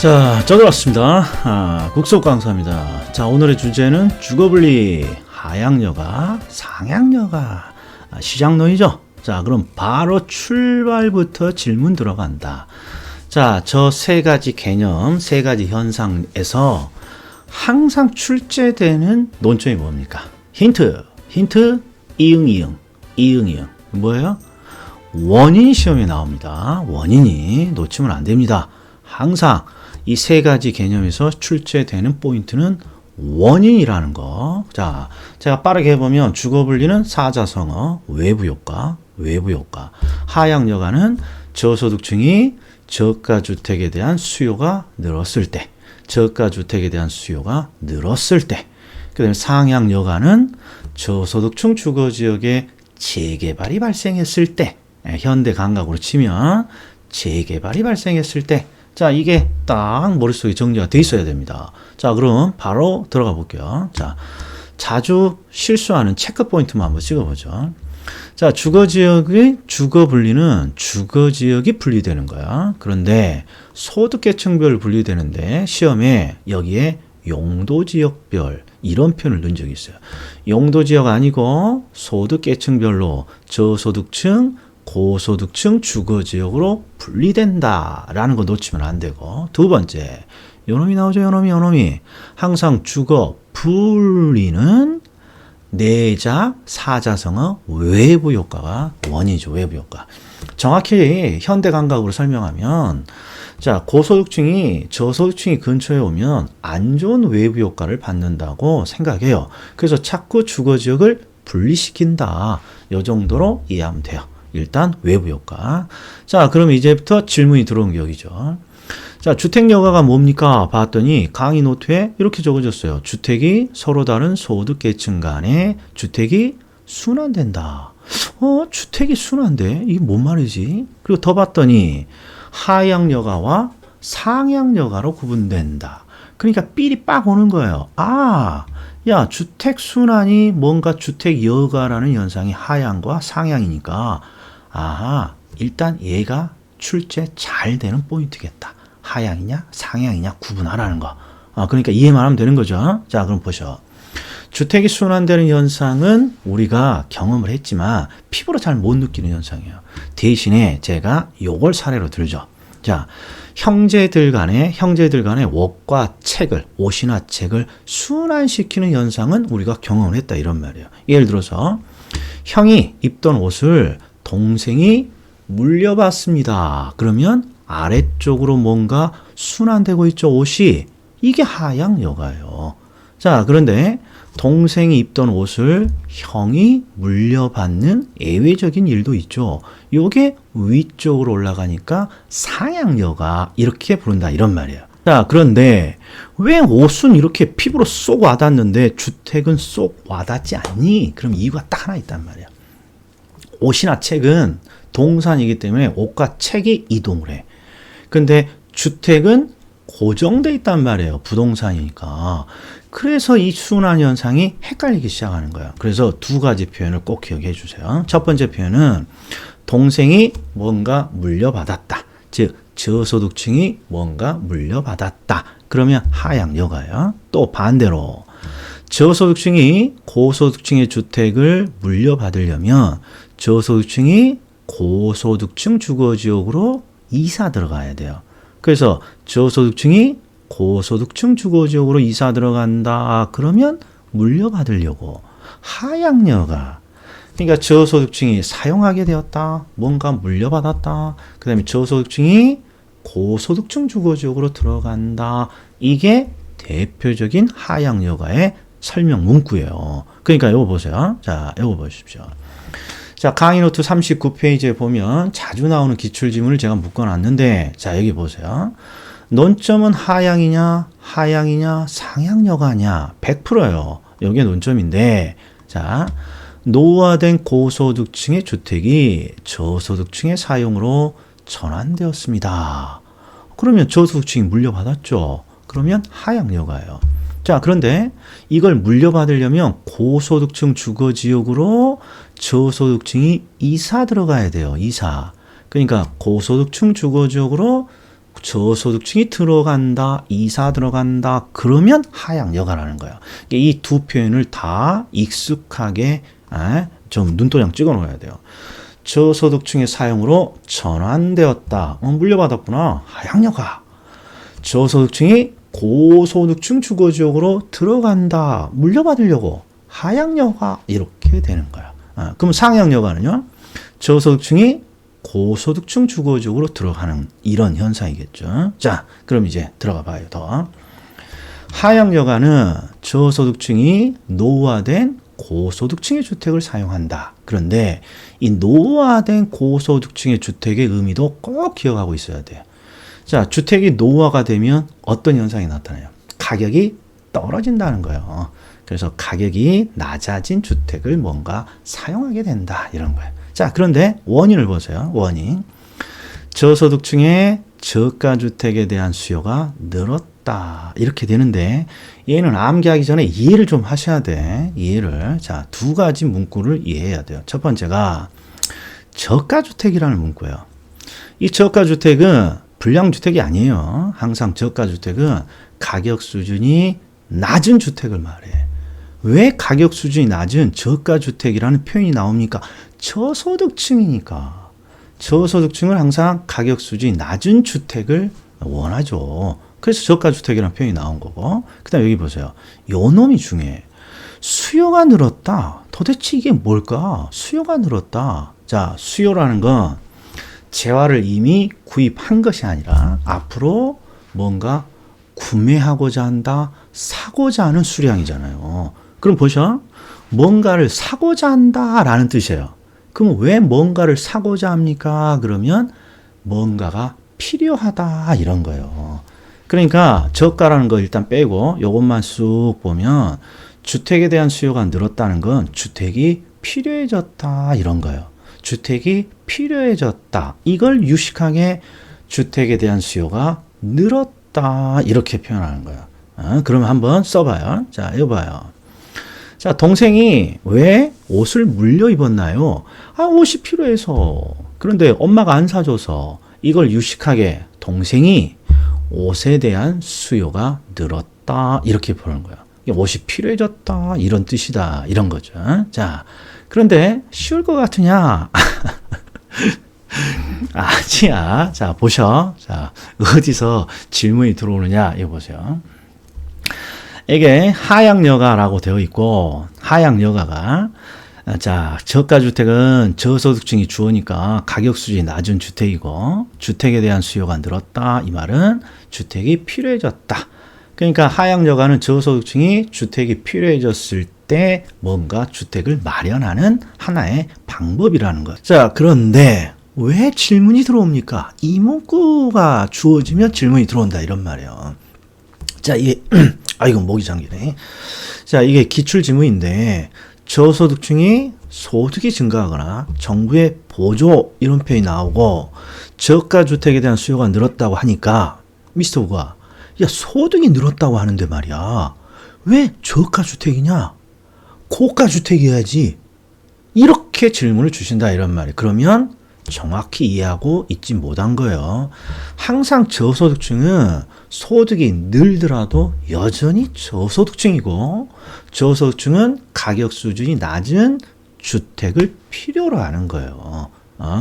자, 저들었습니다. 국속 강사입니다. 자, 오늘의 주제는 주거분리, 하향여가, 상향여가, 시장론이죠. 자, 그럼 바로 출발부터 질문 들어간다. 자, 저 세 가지 개념, 세 가지 현상에서 항상 출제되는 논점이 뭡니까? 힌트, 이응. 뭐예요? 원인 시험에 나옵니다. 원인이 놓치면 안 됩니다. 항상 이 세 가지 개념에서 출제되는 포인트는 원인이라는 거. 자, 제가 빠르게 해보면 주거분리는 사자성어, 외부효과. 하향여가는 저소득층이 저가주택에 대한 수요가 늘었을 때. 그 다음에 상향여가는 저소득층 주거지역에 재개발이 발생했을 때. 현대 감각으로 치면 재개발이 발생했을 때. 자, 이게 딱 머릿속에 정리가 돼 있어야 됩니다. 자, 그럼 바로 들어가 볼게요. 자, 자주 실수하는 체크 포인트만 한번 찍어보죠. 자, 주거분리는 주거지역이 분리되는 거야. 그런데 소득계층별 분리되는데 시험에 여기에 용도지역별 이런 표현을 넣은 적이 있어요. 용도지역 아니고 소득계층별로 저소득층, 고소득층 주거지역으로 분리된다라는 거 놓치면 안 되고, 두 번째, 요놈이 나오죠. 요놈이 항상 주거 분리는 내자, 사자성어, 외부 효과가 원인이죠. 외부 효과. 정확히 현대 감각으로 설명하면, 자, 고소득층이 저소득층이 근처에 오면 안 좋은 외부 효과를 받는다고 생각해요. 그래서 자꾸 주거지역을 분리시킨다. 이 정도로 이해하면 돼요. 일단 외부 효과. 자, 그럼 이제부터 질문이 들어온 격이죠. 자, 주택여가가 뭡니까? 봤더니 강의 노트에 이렇게 적어졌어요. 주택이 서로 다른 소득계층 간에 주택이 순환된다. 주택이 순환돼? 이게 뭔 말이지? 그리고 더 봤더니 하향여가와 상향여가로 구분된다. 그러니까 삘이 빡 오는 거예요. 아, 야, 주택 순환이 뭔가 주택 여가라는 현상이 하향과 상향이니까, 아하, 일단 얘가 출제 잘 되는 포인트겠다. 하향이냐 상향이냐 구분하라는 거. 그러니까 이해만 하면 되는 거죠. 자, 그럼 보셔. 주택이 순환되는 현상은 우리가 경험을 했지만 피부로 잘 못 느끼는 현상이에요. 대신에 제가 요걸 사례로 들죠. 자, 형제들 간에 옷이나 책을 순환시키는 현상은 우리가 경험을 했다 이런 말이에요. 예를 들어서 형이 입던 옷을 동생이 물려받습니다. 그러면 아래쪽으로 뭔가 순환되고 있죠. 옷이. 이게 하향여가예요. 자, 그런데 동생이 입던 옷을 형이 물려받는 예외적인 일도 있죠. 요게 위쪽으로 올라가니까 상향여가 이렇게 부른다 이런 말이에요. 자, 그런데 왜 옷은 이렇게 피부로 쏙 와닿는데 주택은 쏙 와닿지 않니? 그럼 이유가 딱 하나 있단 말이에요. 옷이나 책은 동산이기 때문에 옷과 책이 이동을 해. 근데 주택은 고정돼 있단 말이에요. 부동산이니까. 그래서 이 순환 현상이 헷갈리기 시작하는 거예요. 그래서 두 가지 표현을 꼭 기억해 주세요. 첫 번째 표현은 동생이 뭔가 물려받았다. 즉 저소득층이 뭔가 물려받았다. 그러면 하향여가요. 또 반대로 저소득층이 고소득층의 주택을 물려받으려면 저소득층이 고소득층 주거지역으로 이사 들어가야 돼요. 그래서 저소득층이 고소득층 주거지역으로 이사 들어간다. 그러면 물려받으려고 하향여가. 그러니까 저소득층이 사용하게 되었다. 뭔가 물려받았다. 그 다음에 저소득층이 고소득층 주거지역으로 들어간다. 이게 대표적인 하향여가의 설명 문구예요. 그러니까 이거 보세요. 자, 이거 보십시오. 자, 강의 노트 39페이지에 보면 자주 나오는 기출지문을 제가 묶어놨는데, 자, 여기 보세요. 논점은 하향이냐, 상향여가냐, 100%예요. 여기에 논점인데, 자, 노후화된 고소득층의 주택이 저소득층의 사용으로 전환되었습니다. 그러면 저소득층이 물려받았죠. 그러면 하향여가예요. 자, 그런데 이걸 물려받으려면 고소득층 주거지역으로 저소득층이 이사 들어가야 돼요. 이사. 그러니까 고소득층 주거지역으로 저소득층이 들어간다, 이사 들어간다, 그러면 하향여가라는 거예요. 이 두 표현을 다 익숙하게 좀 눈도장 찍어 놓아야 돼요. 저소득층의 사용으로 전환되었다. 물려받았구나. 하향여가. 저소득층이 고소득층 주거지역으로 들어간다. 물려받으려고. 하향여가. 이렇게 되는 거야. 그럼 상향여가는요? 저소득층이 고소득층 주거지역으로 들어가는 이런 현상이겠죠. 자, 그럼 이제 들어가 봐요. 더. 하향여가는 저소득층이 노후화된 고소득층의 주택을 사용한다. 그런데 이 노후화된 고소득층의 주택의 의미도 꼭 기억하고 있어야 돼요. 자, 주택이 노후화가 되면 어떤 현상이 나타나요? 가격이 떨어진다는 거예요. 그래서 가격이 낮아진 주택을 뭔가 사용하게 된다. 이런 거예요. 자, 그런데 원인을 보세요. 원인. 저소득층의 저가주택에 대한 수요가 늘었다. 이렇게 되는데 얘는 암기하기 전에 이해를 좀 하셔야 돼. 이해를. 자, 두 가지 문구를 이해해야 돼요. 첫 번째가 저가주택이라는 문구예요. 이 저가주택은 불량주택이 아니에요. 항상 저가주택은 가격 수준이 낮은 주택을 말해. 왜 가격 수준이 낮은 저가주택이라는 표현이 나옵니까? 저소득층이니까. 저소득층은 항상 가격 수준이 낮은 주택을 원하죠. 그래서 저가주택이라는 표현이 나온 거고. 그 다음에 여기 보세요. 요 놈이 중요해. 수요가 늘었다. 도대체 이게 뭘까? 수요가 늘었다. 자, 수요라는 건 재화를 이미 구입한 것이 아니라 앞으로 뭔가 구매하고자 한다, 사고자 하는 수량이잖아요. 그럼 보셔. 뭔가를 사고자 한다라는 뜻이에요. 그럼 왜 뭔가를 사고자 합니까? 그러면 뭔가가 필요하다 이런 거예요. 그러니까 저가라는 거 일단 빼고 이것만 쑥 보면 주택에 대한 수요가 늘었다는 건 주택이 필요해졌다 이런 거예요. 주택이 필요해졌다. 이걸 유식하게 주택에 대한 수요가 늘었다 이렇게 표현하는 거예요. 그럼 한번 써봐요. 자, 이거 봐요. 자, 동생이 왜 옷을 물려 입었나요? 옷이 필요해서. 그런데 엄마가 안 사줘서. 이걸 유식하게 동생이 옷에 대한 수요가 늘었다 이렇게 보는 거예요. 옷이 필요해졌다 이런 뜻이다 이런 거죠. 자, 그런데 쉬울 것 같으냐? 아니야. 자, 보셔. 자, 어디서 질문이 들어오느냐 이거 보세요. 이게 하향여가라고 되어 있고 하향여가가 자, 저가주택은 저소득층이 주어니까 가격 수준이 낮은 주택이고 주택에 대한 수요가 늘었다. 이 말은 주택이 필요해졌다. 그러니까 하향여가는 저소득층이 주택이 필요해졌을 때 뭔가 주택을 마련하는 하나의 방법이라는 것. 자, 그런데 왜 질문이 들어옵니까? 이 문구가 주어지면 질문이 들어온다 이런 말이에요. 자, 이게 이건 목이 잠기네. 자, 이게 기출지문인데 저소득층이 소득이 증가하거나 정부의 보조 이런 표현이 나오고 저가주택에 대한 수요가 늘었다고 하니까 미스터 우가 야, 소득이 늘었다고 하는데 말이야. 왜 저가주택이냐? 고가주택이어야지. 이렇게 질문을 주신다 이런 말이에요. 그러면 정확히 이해하고 있지 못한 거예요. 항상 저소득층은 소득이 늘더라도 여전히 저소득층이고 저소득층은 가격 수준이 낮은 주택을 필요로 하는 거예요.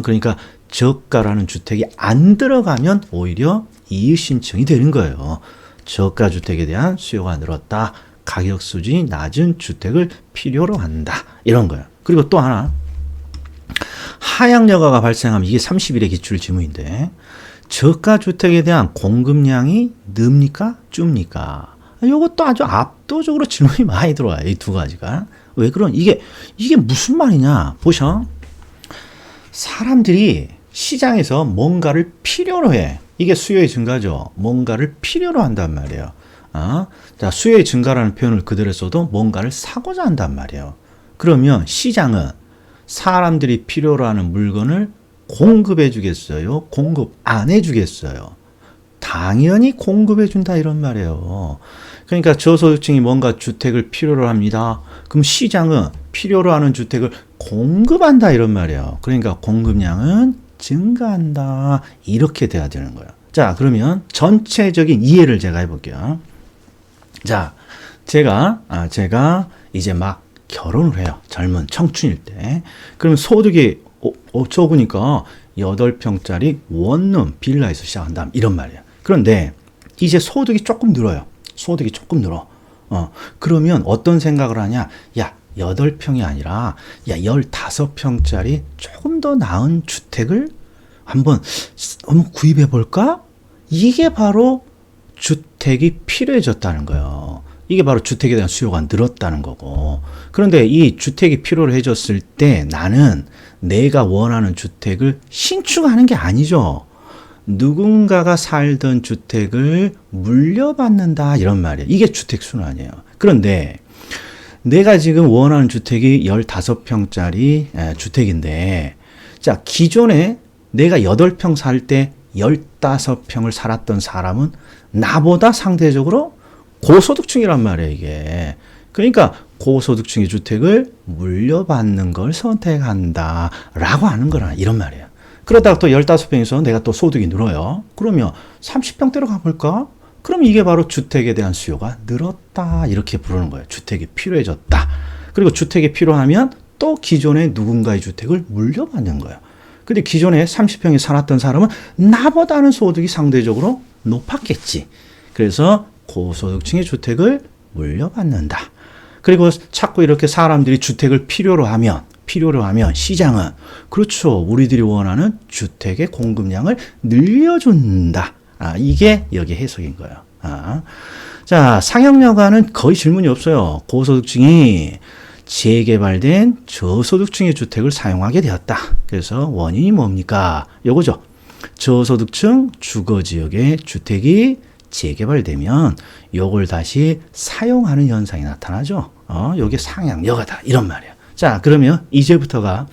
그러니까 저가라는 주택이 안 들어가면 오히려 이의신청이 되는 거예요. 저가 주택에 대한 수요가 늘었다. 가격 수준이 낮은 주택을 필요로 한다. 이런 거예요. 그리고 또 하나. 하향여가가 발생하면 이게 30일의 기출 지문인데 저가 주택에 대한 공급량이 늡니까? 줍니까? 이것도 아주 압도적으로 질문이 많이 들어와요. 이 두 가지가. 왜 이게 무슨 말이냐? 보셔. 사람들이 시장에서 뭔가를 필요로 해. 이게 수요의 증가죠. 뭔가를 필요로 한단 말이에요. 자, 수요의 증가라는 표현을 그대로 써도 뭔가를 사고자 한단 말이에요. 그러면 시장은 사람들이 필요로 하는 물건을 공급해 주겠어요? 공급 안 해 주겠어요? 당연히 공급해 준다 이런 말이에요. 그러니까 저소득층이 뭔가 주택을 필요로 합니다. 그럼 시장은 필요로 하는 주택을 공급한다 이런 말이에요. 그러니까 공급량은 증가한다 이렇게 돼야 되는 거예요. 자, 그러면 전체적인 이해를 제가 해볼게요. 자, 제가 이제 막 결혼을 해요. 젊은 청춘일 때. 그럼 소득이 적으니까 8평짜리 원룸 빌라에서 시작한다. 이런 말이에요. 그런데 이제 소득이 조금 늘어요. 소득이 조금 늘어. 그러면 어떤 생각을 하냐? 야, 8평이 아니라, 야, 15평짜리 조금 더 나은 주택을 한번 구입해 볼까? 이게 바로 주택이 필요해졌다는 거예요. 이게 바로 주택에 대한 수요가 늘었다는 거고. 그런데 이 주택이 필요해졌을 때 나는 내가 원하는 주택을 신축하는 게 아니죠. 누군가가 살던 주택을 물려받는다 이런 말이에요. 이게 주택순환이에요. 그런데 내가 지금 원하는 주택이 15평짜리 주택인데, 자, 기존에 내가 8평 살 때 15평을 살았던 사람은 나보다 상대적으로 고소득층이란 말이에요, 이게. 그러니까 고소득층의 주택을 물려받는 걸 선택한다라고 하는 거라, 이런 말이에요. 그러다가 또 15평에서 내가 또 소득이 늘어요. 그러면 30평대로 가볼까? 그럼 이게 바로 주택에 대한 수요가 늘었다, 이렇게 부르는 거예요. 주택이 필요해졌다. 그리고 주택이 필요하면 또 기존의 누군가의 주택을 물려받는 거예요. 근데 기존에 30평에 살았던 사람은 나보다는 소득이 상대적으로 높았겠지. 그래서 고소득층의 주택을 물려받는다. 그리고 자꾸 이렇게 사람들이 주택을 필요로 하면 시장은, 그렇죠, 우리들이 원하는 주택의 공급량을 늘려준다. 이게 여기 해석인 거예요. 자, 상형여가는 거의 질문이 없어요. 고소득층이 재개발된 저소득층의 주택을 사용하게 되었다. 그래서 원인이 뭡니까? 요거죠. 저소득층 주거지역의 주택이 재개발되면 요걸 다시 사용하는 현상이 나타나죠. 요게 상향여가다, 이런 말이에요. 자, 그러면 이제부터가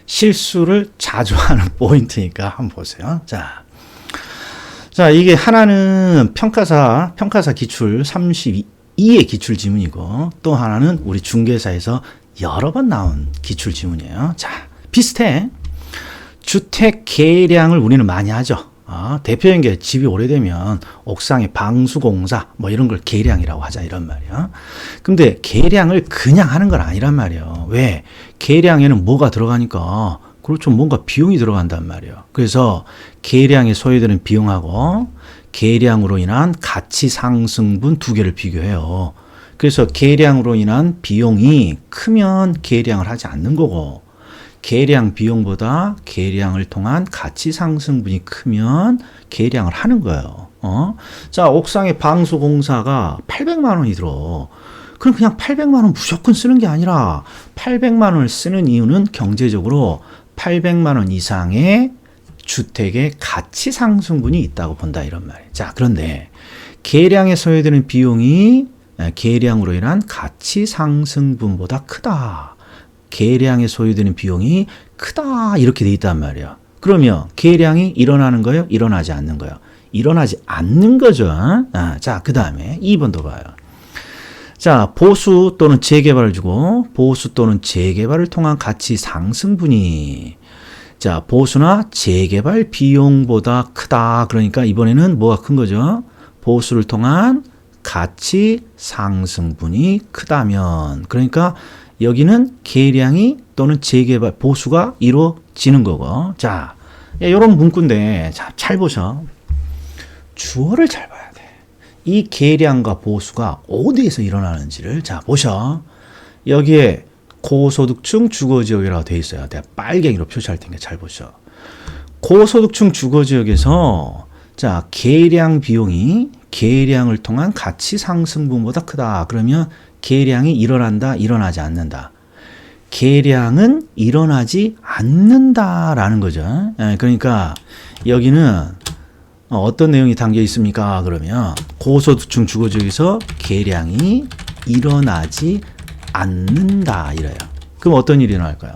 실수를 자주 하는 포인트니까 한번 보세요. 자, 이게 하나는 평가사 기출 32의 기출 지문이고, 또 하나는 우리 중개사에서 여러 번 나온 기출 지문이에요. 자, 비슷해. 주택 계량을 우리는 많이 하죠. 대표적인 게 집이 오래되면 옥상에 방수공사 뭐 이런 걸 계량이라고 하자, 이런 말이야. 근데 계량을 그냥 하는 건 아니란 말이에요. 왜? 계량에는 뭐가 들어가니까, 그렇죠, 뭔가 비용이 들어간단 말이에요. 그래서 계량에 소요되는 비용하고 계량으로 인한 가치 상승분 두 개를 비교해요. 그래서 계량으로 인한 비용이 크면 계량을 하지 않는 거고, 계량 비용보다 계량을 통한 가치 상승분이 크면 계량을 하는 거예요. 자, 옥상에 방수 공사가 800만 원이 들어. 그럼 그냥 800만 원 무조건 쓰는 게 아니라 800만 원을 쓰는 이유는 경제적으로 800만 원 이상의 주택의 가치 상승분이 있다고 본다, 이런 말이에요. 자, 그런데 계량에 소요되는 비용이 계량으로 인한 가치 상승분보다 크다. 계량에 소요되는 비용이 크다, 이렇게 돼 있단 말이에요. 그러면 계량이 일어나는 거예요? 일어나지 않는 거예요? 일어나지 않는 거죠. 자, 그 다음에 2번도 봐요. 자, 보수 또는 재개발을 주고, 보수 또는 재개발을 통한 가치 상승분이, 자, 보수나 재개발 비용보다 크다. 그러니까 이번에는 뭐가 큰 거죠? 보수를 통한 가치 상승분이 크다면, 그러니까 여기는 계량이 또는 재개발, 보수가 이루어지는 거고. 자, 이런 문구인데, 자, 잘 보셔. 주어를 잘 봐야 돼. 이 계량과 보수가 어디에서 일어나는지를, 자, 보셔. 여기에 고소득층 주거지역이라고 되어 있어요. 내가 빨갱이로 표시할 테니까 잘 보셔. 고소득층 주거지역에서, 자, 계량 비용이 계량을 통한 가치 상승분보다 크다. 그러면 계량이 일어난다, 일어나지 않는다. 계량은 일어나지 않는다라는 거죠. 그러니까 여기는 어떤 내용이 담겨 있습니까? 그러면 고소득층 주거지역에서 계량이 일어나지 않는다, 이래요. 그럼 어떤 일이 일어날까요?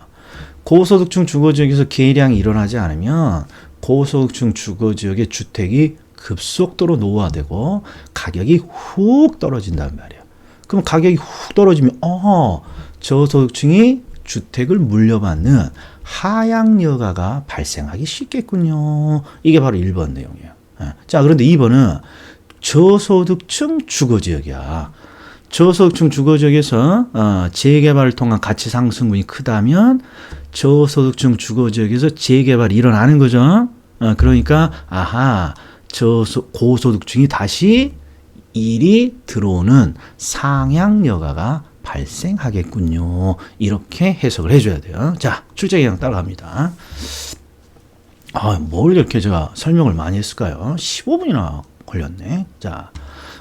고소득층 주거지역에서 계량이 일어나지 않으면 고소득층 주거지역의 주택이 급속도로 노후화되고 가격이 훅 떨어진단 말이에요. 그럼 가격이 훅 떨어지면 저소득층이 주택을 물려받는 하향 여가가 발생하기 쉽겠군요. 이게 바로 1번 내용이에요. 자, 그런데 2번은 저소득층 주거지역이야. 저소득층 주거지역에서 재개발을 통한 가치 상승분이 크다면 저소득층 주거지역에서 재개발이 일어나는 거죠. 그러니까 고소득층이 다시 일이 들어오는 상향 여가가 발생하겠군요. 이렇게 해석을 해줘야 돼요. 자, 출제 계량 따라갑니다. 뭘 이렇게 제가 설명을 많이 했을까요? 15분이나 걸렸네. 자,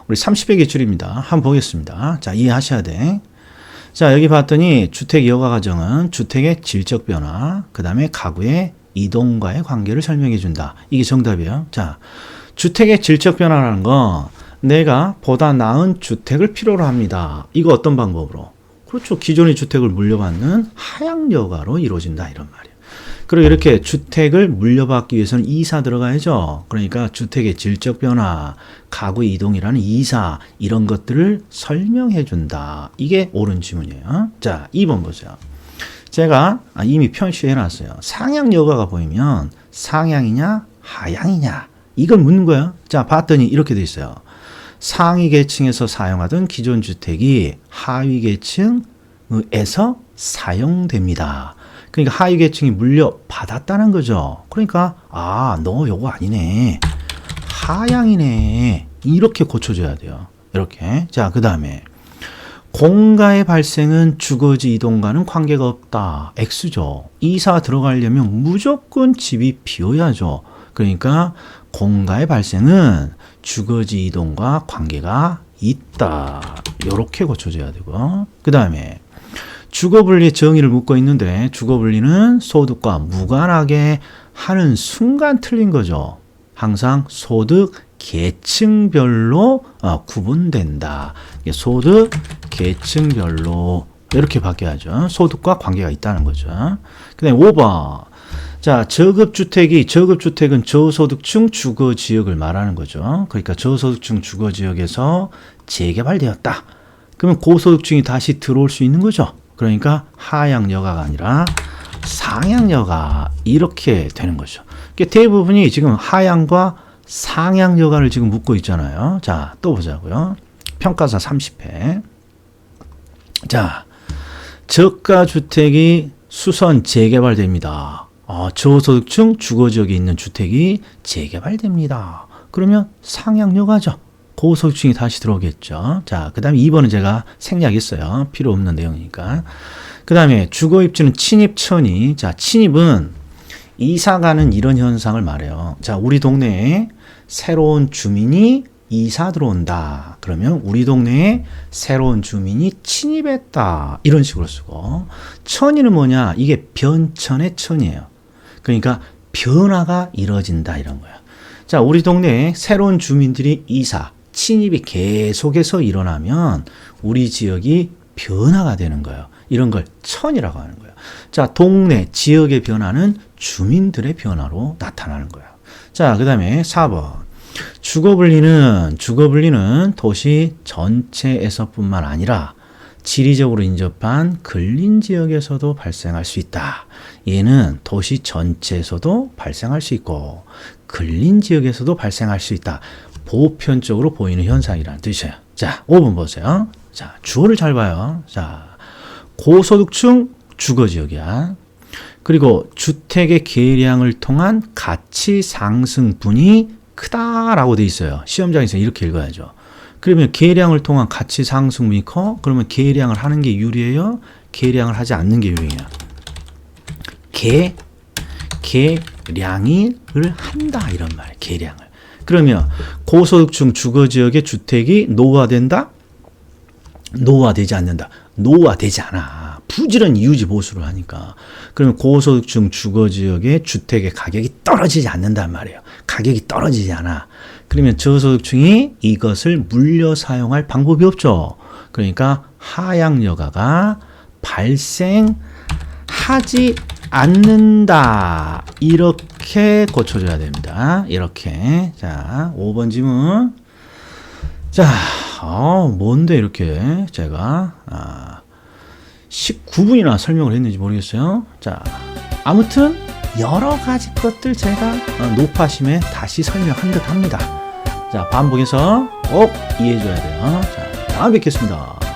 우리 30회 기출입니다. 한번 보겠습니다. 자, 이해하셔야 돼. 자, 여기 봤더니 주택 여가 과정은 주택의 질적 변화, 그 다음에 가구의 이동과의 관계를 설명해 준다. 이게 정답이에요. 자, 주택의 질적 변화라는 건 내가 보다 나은 주택을 필요로 합니다. 이거 어떤 방법으로? 그렇죠. 기존의 주택을 물려받는 하향 여가로 이루어진다. 이런 말이에요. 그리고 이렇게 주택을 물려받기 위해서는 이사 들어가야죠. 그러니까 주택의 질적 변화, 가구 이동이라는 이사, 이런 것들을 설명해 준다. 이게 옳은 지문이에요. 자, 2번 보세요. 제가 이미 표시해 놨어요. 상향 여가가 보이면 상향이냐 하향이냐 이걸 묻는 거예요. 자, 봤더니 이렇게 돼 있어요. 상위 계층에서 사용하던 기존 주택이 하위 계층에서 사용됩니다. 그러니까 하위 계층이 물려받았다는 거죠. 그러니까 너 요거 아니네. 하향이네. 이렇게 고쳐줘야 돼요. 이렇게. 자, 그 다음에 공가의 발생은 주거지 이동과는 관계가 없다. X죠. 이사 들어가려면 무조건 집이 비어야죠. 그러니까 공가의 발생은 주거지 이동과 관계가 있다. 이렇게 고쳐줘야 되고, 그 다음에 주거분리 정의를 묻고 있는데 주거분리는 소득과 무관하게 하는 순간 틀린 거죠. 항상 소득 계층별로 구분된다. 소득 계층별로 이렇게 바뀌어야죠. 소득과 관계가 있다는 거죠. 그 다음에 5번. 자, 저급주택은 저소득층 주거지역을 말하는 거죠. 그러니까 저소득층 주거지역에서 재개발되었다. 그러면 고소득층이 다시 들어올 수 있는 거죠. 그러니까 하향 여가가 아니라 상향 여가 이렇게 되는 거죠. 그러니까 대부분이 지금 하향과 상향 여가를 지금 묻고 있잖아요. 자, 또 보자고요. 평가사 30회. 자, 저가 주택이 수선 재개발됩니다. 저소득층 주거지역에 있는 주택이 재개발됩니다. 그러면 상향 여가죠. 고소득층이 다시 들어오겠죠. 자, 그 다음에 2번은 제가 생략했어요. 필요 없는 내용이니까. 그 다음에 주거 입주는 친입천이. 자, 친입은 이사 가는 이런 현상을 말해요. 자, 우리 동네에 새로운 주민이 이사 들어온다. 그러면 우리 동네에 새로운 주민이 침입했다. 이런 식으로 쓰고, 천이는 뭐냐? 이게 변천의 천이에요. 그러니까 변화가 이루어진다 이런 거야. 자, 우리 동네에 새로운 주민들이 이사, 침입이 계속해서 일어나면 우리 지역이 변화가 되는 거예요. 이런 걸 천이라고 하는 거예요. 자, 동네, 지역의 변화는 주민들의 변화로 나타나는 거예요. 자, 그 다음에 4번. 주거분리는 도시 전체에서뿐만 아니라 지리적으로 인접한 근린 지역에서도 발생할 수 있다. 얘는 도시 전체에서도 발생할 수 있고 근린 지역에서도 발생할 수 있다. 보편적으로 보이는 현상이라는 뜻이에요. 자, 5번 보세요. 자, 주어를 잘 봐요. 자, 고소득층 주거지역이야. 그리고 주택의 계량을 통한 가치 상승분이 크다라고 돼 있어요. 시험장에서 이렇게 읽어야죠. 그러면 계량을 통한 가치 상승분이 커? 그러면 계량을 하는 게 유리해요? 계량을 하지 않는 게 유리해요? 계량을 한다 이런 말이에요. 계량을. 그러면 고소득층 주거지역의 주택이 노후화된다? 노후화되지 않는다. 노후화되지 않아. 부지런히 유지 보수를 하니까. 그러면 고소득층 주거지역의 주택의 가격이 떨어지지 않는단 말이에요. 가격이 떨어지지 않아. 그러면 저소득층이 이것을 물려 사용할 방법이 없죠. 그러니까 하향 여가가 발생하지 않는다. 이렇게 고쳐줘야 됩니다. 이렇게. 자, 5번 지문. 자, 뭔데 이렇게 제가 19분이나 설명을 했는지 모르겠어요. 자, 아무튼 여러 가지 것들 제가 노파심에 다시 설명한 듯 합니다. 자, 반복해서 꼭 이해해줘야 돼요. 자, 다음에 뵙겠습니다.